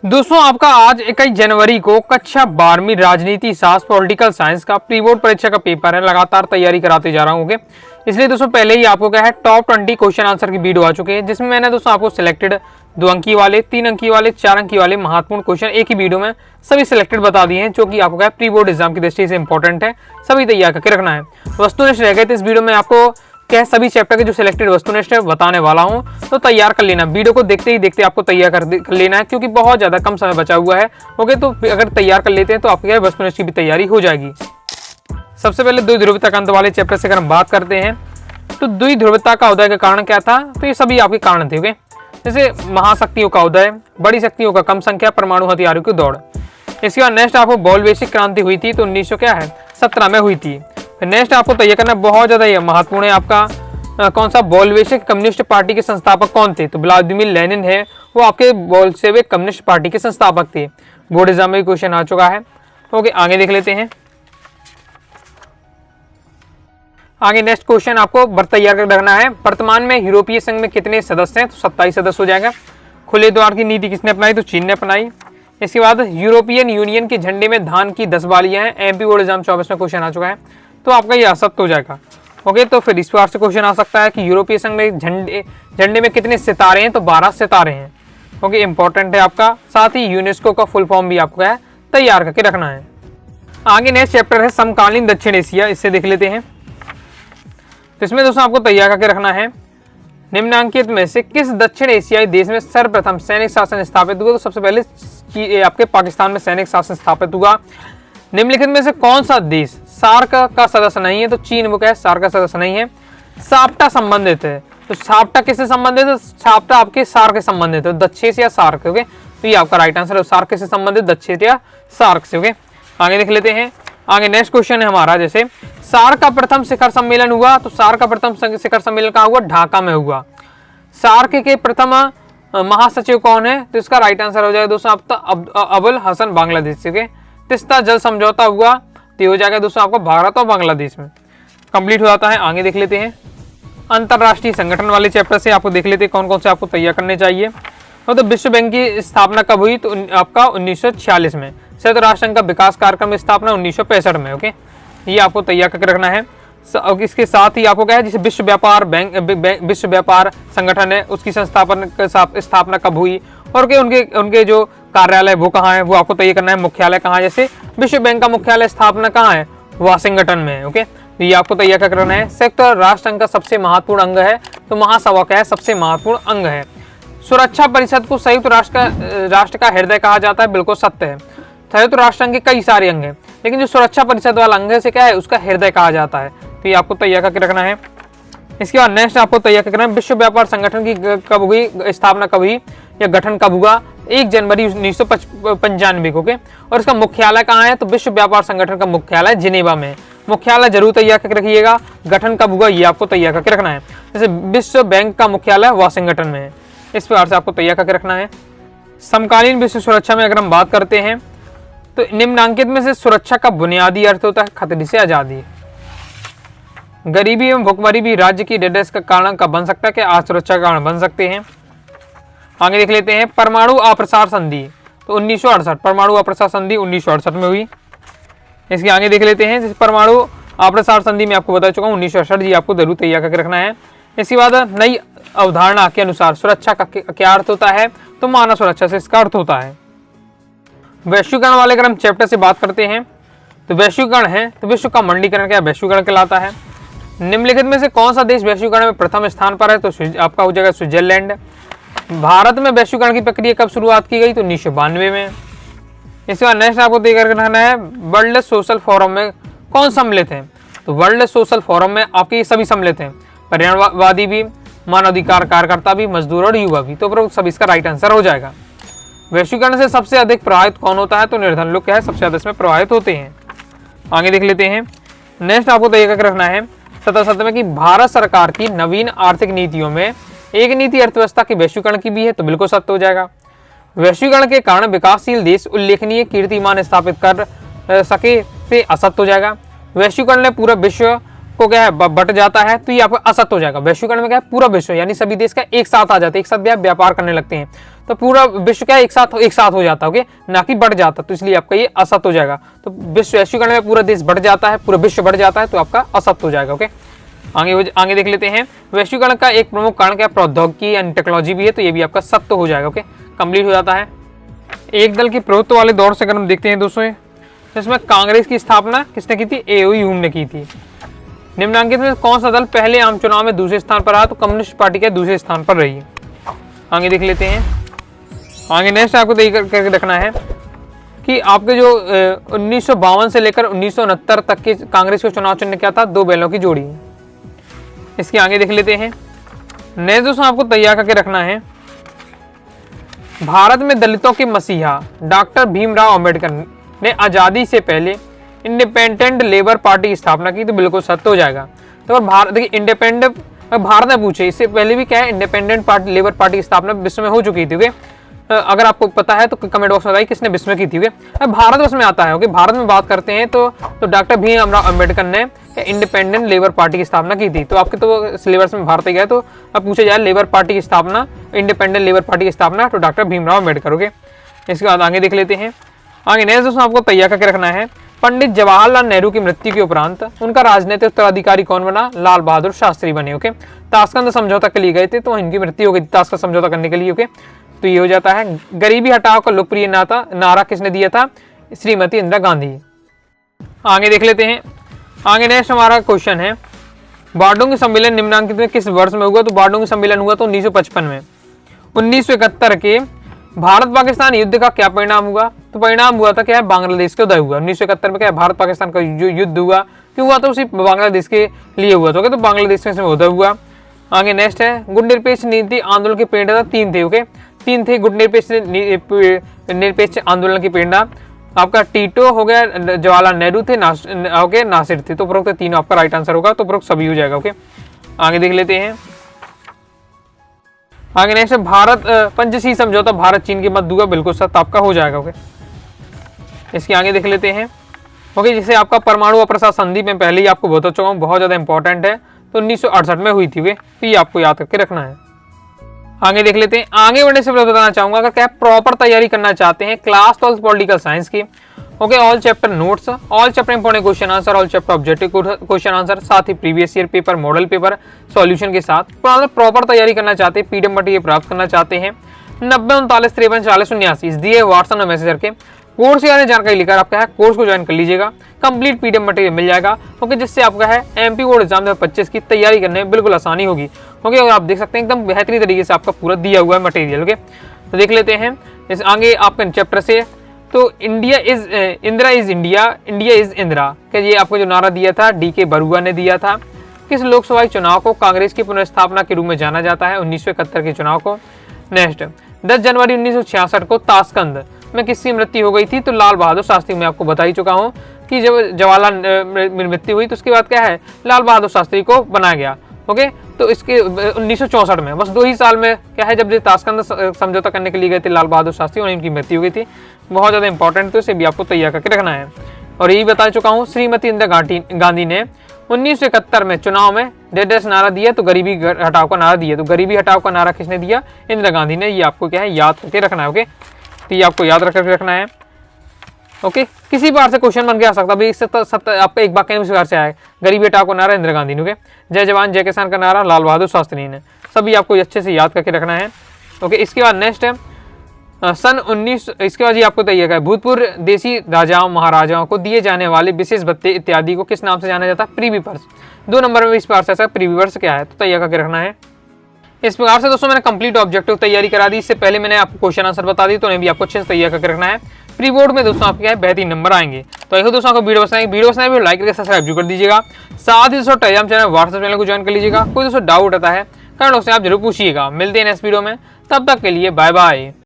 दोस्तों आपका आज 21 जनवरी को कक्षा 12वीं राजनीति शास्त्र पॉलिटिकल साइंस का प्री बोर्ड परीक्षा का पेपर है। लगातार तैयारी कराते जा रहा हूँ ओके। इसलिए दोस्तों पहले ही आपको क्या है टॉप 20 क्वेश्चन आंसर की वीडियो आ चुके हैं, जिसमें मैंने दोस्तों आपको सिलेक्टेड 2 अंकी वाले, 3 अंकी वाले, 4 अंकी वाले महत्वपूर्ण क्वेश्चन एक ही वीडियो में सभी सिलेक्टेड बता दिए हैं, जो कि आपको क्या प्री बोर्ड एग्जाम की दृष्टि से इंपॉर्टेंट है, सभी तैयार करके रखना है। वस्तुनिष्ठ रह गए थे इस वीडियो में आपको क्या सभी चैप्टर के जो सिलेक्टेड वस्तुनिष्ठ है बताने वाला हूं, तो तैयार कर लेना। वीडियो को देखते ही देखते आपको तैयार कर लेना है, क्योंकि बहुत ज्यादा कम समय बचा हुआ है ओके। तो अगर तैयार कर लेते हैं तो आपकी वस्तुनिष्ठ की भी तैयारी हो जाएगी। सबसे पहले द्विध्रुवता अंत वाले चैप्टर से अगर हम बात करते हैं तो द्विध्रुवता का उदय का कारण क्या था, तो ये सभी आपके कारण थे ओके। जैसे महाशक्तियों का उदय, बड़ी शक्तियों का कम संख्या, परमाणु हथियारों की दौड़। इसके बाद नेक्स्ट आपको बौलवेशिक क्रांति हुई थी, तो 1917 में हुई थी। नेक्स्ट आपको तैयार करना बहुत ज्यादा महत्वपूर्ण है आपका कौन सा बौलवेशिक कम्युनिस्ट पार्टी के संस्थापक कौन थे, तो व्लादिमीर लेनिन है, वो आपके बोल्शेविक कम्युनिस्ट पार्टी के संस्थापक थे। बोर्ड एग्जाम में क्वेश्चन आ चुका है ओके। आगे देख लेते हैं। आगे नेक्स्ट क्वेश्चन आपको तैयार कर रखना है, वर्तमान में यूरोपीय संघ में कितने सदस्य हैं, तो 27 सदस्य हो जाएगा। खुले द्वार की नीति किसने अपनाई, तो चीन ने अपनाई। इसके बाद यूरोपियन यूनियन के झंडे में धान की 10 बालियां हैं, एमपी बोर्ड एग्जाम 24 में क्वेश्चन आ चुका है, तो आपका ये असत्य हो जाएगा ओके। तो फिर इस बार से क्वेश्चन आ सकता है कि यूरोपीय संघ में झंडे में कितने सितारे हैं, तो 12 सितारे हैं ओके। इंपॉर्टेंट है आपका। साथ ही यूनेस्को का फुल फॉर्म भी आपको है तैयार करके रखना है। आगे नेक्स्ट चैप्टर है समकालीन दक्षिण एशिया, इससे देख लेते हैं। तो इसमें दोस्तों आपको तैयार करके रखना है, निम्नांकित में से किस दक्षिण एशियाई देश में सर्वप्रथम सैनिक शासन स्थापित हुआ, तो सबसे पहले आपके पाकिस्तान में सैनिक शासन स्थापित हुआ। निम्नलिखित में से कौन सा देश सार्क का सदस्य नहीं है, तो चीन वो क्या है सार्क का सदस्य नहीं है। साप्टा संबंधित है, तो साप्टा किससे संबंधित है, साप्टा आपके सार्क से संबंधित है, दक्षिण या सार्क ओके। तो ये आपका राइट आंसर है, सार्क से संबंधित दक्षिण या सार्क से ओके। आगे देख लेते हैं। आगे नेक्स्ट क्वेश्चन है हमारा, जैसे सार्क का प्रथम शिखर सम्मेलन हुआ, तो सार्क का प्रथम शिखर सम्मेलन कहाँ हुआ, ढाका में हुआ। सार्क के प्रथम महासचिव कौन है, तो इसका राइट आंसर हो जाएगा दोस्तों आपका अबुल हसन बांग्लादेश से ओके। तिस्ता जल समझौता हुआ, तो हो जाएगा दोस्तों आपको भारत और बांग्लादेश में कंप्लीट हो जाता है। आगे देख लेते हैं अंतरराष्ट्रीय संगठन वाले चैप्टर से आपको देख लेते हैं कौन कौन से आपको तैयार करने चाहिए। तो विश्व बैंक की स्थापना कब हुई, तो आपका 1946 में। संयुक्त राष्ट्र संघ का विकास कार्यक्रम की स्थापना 1965 में ओके। ये आपको तैयार करके रखना है। इसके साथ ही आपको क्या है, जैसे विश्व व्यापार संगठन है, उसकी स्थापना कब हुई और उनके जो कार्यालय वो कहाँ है, वो आपको तैयार करना है। मुख्यालय कहाँ है, जैसे विश्व बैंक का मुख्यालय स्थापना कहाँ है, वाशिंगटन में है ओके। तो ये आपको तैयार करके रखना है। संयुक्त राष्ट्र संघ का सबसे महत्वपूर्ण अंग है, तो महासभा का है सबसे महत्वपूर्ण अंग है। सुरक्षा परिषद को संयुक्त राष्ट्र का हृदय कहा जाता है, बिल्कुल सत्य है। संयुक्त राष्ट्र संघ के कई सारे अंग हैं, लेकिन जो सुरक्षा परिषद वाला अंग है से क्या है, उसका हृदय कहा जाता है, तो ये आपको तैयार करके रखना है। इसके बाद नेक्स्ट आपको तैयार करना है, विश्व व्यापार संगठन की कब हुई, स्थापना कब हुई या गठन कब हुआ, 1 जनवरी 1995 को ओके। और इसका मुख्यालय कहाँ है, तो विश्व व्यापार संगठन का मुख्यालय जिनेवा में। मुख्यालय जरूर तैयार करके रखिएगा। गठन कब हुआ ये आपको तैयार करके रखना है। जैसे विश्व बैंक का मुख्यालय वाशिंगटन में है, इस प्रकार से आपको तैयार करके रखना है। समकालीन विश्व सुरक्षा में अगर हम बात करते हैं, तो निम्नांकित में से सुरक्षा का बुनियादी अर्थ होता है खतरे से आजादी। गरीबी एवं भुखमरी भी राज्य की डिस्ट्रेस का कारण कब बन सकता है, क्या असुरक्षा का कारण बन सकते हैं। आगे देख लेते हैं परमाणु अप्रसार संधि, तो 1968 परमाणु अप्रसार संधि 1968 में हुई। इसके आगे देख लेते हैं, जैसे परमाणु अप्रसार संधि में आपको बता चुका हूँ 1968, जी आपको जरूर तैयार करके रखना है। इसके बाद नई अवधारणा के अनुसार सुरक्षा का क्या अर्थ होता है, तो मानव सुरक्षा से इसका अर्थ होता है। वैश्वीकरण वाले अगर हम चैप्टर से बात करते हैं, तो वैश्वीकरण है, तो विश्व का मंडलीकरण क्या वैश्वीकरण कहलाता है। निम्नलिखित में से कौन सा देश वैश्वीकरण में प्रथम स्थान पर है, तो आपका हो जाएगा स्विट्जरलैंड। भारत में वैश्वीकरण की प्रक्रिया कब शुरुआत की गई, तो 1992 में। इसके बाद नेक्स्ट आपको तैयार करना है, वर्ल्ड सोशल फोरम में कौन सम्मिलित है, तो वर्ल्ड सोशल फोरम में आपके ये सभी सम्मिलित हैं, पर्यावरणवादी भी, मानवाधिकार कार्यकर्ता भी, मजदूर और युवा भी, तो सब इसका राइट आंसर हो जाएगा। वैश्वीकरण से सबसे अधिक प्रभावित कौन होता है, तो निर्धन लोग क्या है सबसे ज्यादा इसमें प्रभावित होते हैं। आगे देख लेते हैं। नेक्स्ट आपको तैयार कर रखना है 77 में कि भारत सरकार की नवीन आर्थिक नीतियों में एक नीति अर्थव्यवस्था के वैश्वीकरण की भी है, तो बिल्कुल सत्य हो जाएगा। वैश्वीकरण के कारण विकासशील देश उल्लेखनीय कीर्तिमान स्थापित कर सके, से असत्य हो जाएगा। वैश्वीकरण में पूरा विश्व को क्या है बट जाता है, तो ये आपका असत्य हो जाएगा। वैश्वीकरण में क्या है पूरा विश्व यानी सभी देश का एक साथ आ जाते हैं, एक साथ व्यापार करने लगते हैं, तो पूरा विश्व क्या है, एक साथ हो जाता है, ओके, ना कि बढ़ जाता, तो इसलिए आपका ये असत हो जाएगा। तो विश्व वैश्वीकरण में पूरा देश बढ़ जाता है, पूरा विश्व बढ़ जाता है, तो आपका असत हो जाएगा। ओके, आगे देख लेते हैं। वैश्वीकरण का एक प्रमुख कारण क्या, प्रौद्योगिकी एंड टेक्नोलॉजी भी है, तो ये भी आपका सत्य हो जाएगा। ओके, कंप्लीट हो जाता है। एक दल के प्रभुत्व वाले दौर से अगर हम देखते हैं दोस्तों, इसमें कांग्रेस की स्थापना किसने की थी, एओ ह्यूम ने की थी। निम्नांकित में कौन सा दल पहले आम चुनाव में दूसरे स्थान पर आया, तो कम्युनिस्ट पार्टी के दूसरे स्थान पर रही। आगे देख लेते हैं। आगे नेक्स्ट आपको तय करके रखना है कि आपके जो 1952 से लेकर 1969 तक के कांग्रेस के चुनाव चिन्ह क्या था, 2 बैलों की जोड़ी। इसके आगे देख लेते हैं। नेक्स्ट दोस्तों आपको तैयार करके रखना है, भारत में दलितों के मसीहा डॉक्टर भीमराव अंबेडकर ने आजादी से पहले इंडिपेंडेंट लेबर पार्टी की स्थापना की, तो बिल्कुल सत्य हो जाएगा। तो भारत देखिए इंडिपेंडेंट, भारत ने पूछे इससे पहले भी क्या है, इंडिपेंडेंट पार्टी लेबर पार्टी की स्थापना विश्व में हो चुकी थी। अगर आपको पता है तो कमेंट बॉक्स में बताइए किसने विश्व में की थी। भारत वर्ष में आता है। ओके, भारत में बात करते हैं तो डॉक्टर भीमराव अंबेडकर ने इंडिपेंडेंट लेबर पार्टी की स्थापना की थी। तो आपके तो सिलेबस में भारत गया, तो अब पूछे जाए लेबर पार्टी की स्थापना, इंडिपेंडेंट लेबर पार्टी की स्थापना, तो डॉक्टर भीमराव अंबेडकर। ओके, इसके बाद आगे देख लेते हैं। आगे नेक्स्ट दोस्तों आपको तैयार करके रखना है, पंडित जवाहरलाल नेहरू की मृत्यु के उपरांत उनका राजनीतिक उत्तराधिकारी कौन बना, लाल बहादुर शास्त्री बने। ओके, ताशकंद समझौता के लिए गए थे, तो इनकी मृत्यु हो गई ताशकंद समझौता करने के लिए। ओके, तो ये हो जाता है। गरीबी हटाओ का लोकप्रिय नारा किसने दिया था, श्रीमती इंदिरा गांधी। आगे देख लेते हैं। आगे नेक्स्ट हमारा क्वेश्चन है, बार्डोंगी सम्मेलन निम्नांकित में किस वर्ष में हुआ, तो बार्डोंगी सम्मेलन हुआ तो 1955 में। 1971 के भारत पाकिस्तान युद्ध का क्या परिणाम हुआ, तो परिणाम हुआ था क्या है, बांग्लादेश के उदय हुआ। 1971 में क्या है, भारत पाकिस्तान का जो युद्ध हुआ, क्यों हुआ, तो उसी बांग्लादेश के लिए हुआ था। तो बांग्लादेश में उदय हुआ। आगे नेक्स्ट है, गुट निरपेक्ष नीति आंदोलन के प्रेरणा 3 थे। ओके, 3 थे गुट निरपेक्ष आंदोलन की प्रेरणा, आपका टीटो हो गया, जवाहरलाल नेहरू थे, नासिर थे। तो उपरोक्त तीनों आपका राइट आंसर होगा, तो उपरोक्त सभी हो जाएगा। ओके, आगे देख लेते हैं। आगे नेक्स्ट भारत पंचशील समझौता भारत चीन के मध्य हुआ, बिल्कुल सत्य आपका हो जाएगा। ओके, इसके आगे देख लेते हैं। ओके, जिसे आपका परमाणु अप्रसार संधि में पहले ही आपको बता चुका हूँ, बहुत ज्यादा इंपॉर्टेंट है, तो 1968 में हुई थी। वे तो ये आपको याद करके रखना है। आगे देख लेते हैं। आगे बढ़ने से पहले बताना चाहूंगा, अगर क्या प्रॉपर तैयारी करना चाहते हैं क्लास 12 पॉलिटिकल साइंस की, okay, all chapter notes, all chapter important question answer, all chapter objective question answer, साथ ही previous year paper, model paper solution के साथ प्रॉपर तैयारी करना चाहते हैं, पीडीएफ मटेरियल प्राप्त करना चाहते हैं, 90 39 53 40 79 इस दिए व्हाट्सएप में मैसेज करके कोर्स के बारे में जानकारी लेकर आपका है कोर्स को ज्वाइन कर लीजिएगा। कंप्लीट पीडीएफ मटेरियल मिल जाएगा, ओके, जिससे आपका है एमपी बोर्ड एग्जाम 2025 की तैयारी करने में बिल्कुल आसानी होगी। ओके, और आप देख सकते हैं एकदम बेहतरीन तरीके से आपका पूरा दिया हुआ है मटेरियल। ओके, तो देख लेते हैं इस आगे आपके चैप्टर से। तो India is Indira is India, India is Indira, क्या ये आपको जो नारा दिया था DK बरुआ ने दिया था। किस लोकसभा चुनाव को कांग्रेस की पुनर्स्थापना के रूप में जाना जाता है, 1971 के चुनाव को। नेक्स्ट 10 जनवरी 1966 को ताशकंद में किसकी मृत्यु हो गई थी, तो लाल बहादुर शास्त्री। मैं आपको बता ही चुका हूँ कि जब जवाहरलाल मृत्यु हुई तो उसके बाद क्या है, लाल बहादुर शास्त्री को बनाया गया। ओके, तो इसके 1964 में बस 2 ही साल में क्या है, जब ताशकंद समझौता करने के लिए गए थे लाल बहादुर शास्त्री और इनकी मृत्यु हुई थी। बहुत ज़्यादा इंपॉर्टेंट, तो इसे भी आपको तैयार करके रखना है। और यही बता चुका हूँ, श्रीमती इंदिरा गांधी ने 1971 में चुनाव में डेडेस नारा दिया, तो गरीबी हटाओ का नारा दिया। तो गरीबी हटाओ का नारा किसने दिया, इंदिरा गांधी ने। ये आपको क्या है याद करके रखना है। ओके, तो ये आपको याद करके रखना है। ओके, किसी बार से क्वेश्चन बन के आ सकता है, आपका एक बार किसी बार से आए, गरीबी हटाओ का नारा इंदिरा गांधी ने। ओके, जय जवान जय किसान का नारा लाल बहादुर शास्त्री ने। सभी आपको अच्छे से याद करके रखना है। ओके, इसके बाद नेक्स्ट है सन 19, इसके बाद ये आपको तैयार है, भूतपूर्व देशी राजाओं महाराजाओं को दिए जाने वाले विशेष भत्ते इत्यादि को किस नाम से जाना जाता है, प्रीवी पर्स। 2 नंबर में इस बार से ऐसा प्रीवी पर्स क्या है, तो तैयार करके रखना है। इस प्रकार से दोस्तों मैंने कंप्लीट ऑब्जेक्टिव तैयारी करा दी। इससे पहले मैंने आपको क्वेश्चन आंसर बता दी, तो उन्हें भी आपको अच्छे से तैयार करके रखना है। प्री बोर्ड में दोस्तों आपके क्या बेहतरीन नंबर आएंगे। तो आई होप दोस्तों आपको वीडियो पसंद है, लाइक करके सब्सक्राइब जरूर कर दीजिएगा। साथ ही दोस्तों टेलीग्राम चैनल व्हाट्सएप चैनल को ज्वाइन कर लीजिएगा। कोई दोस्तों डाउट आता है कमेंट बॉक्स में आप जरूर पूछिएगा। मिलते हैं नेक्स्ट वीडियो में, तब तक के लिए बाय बाय।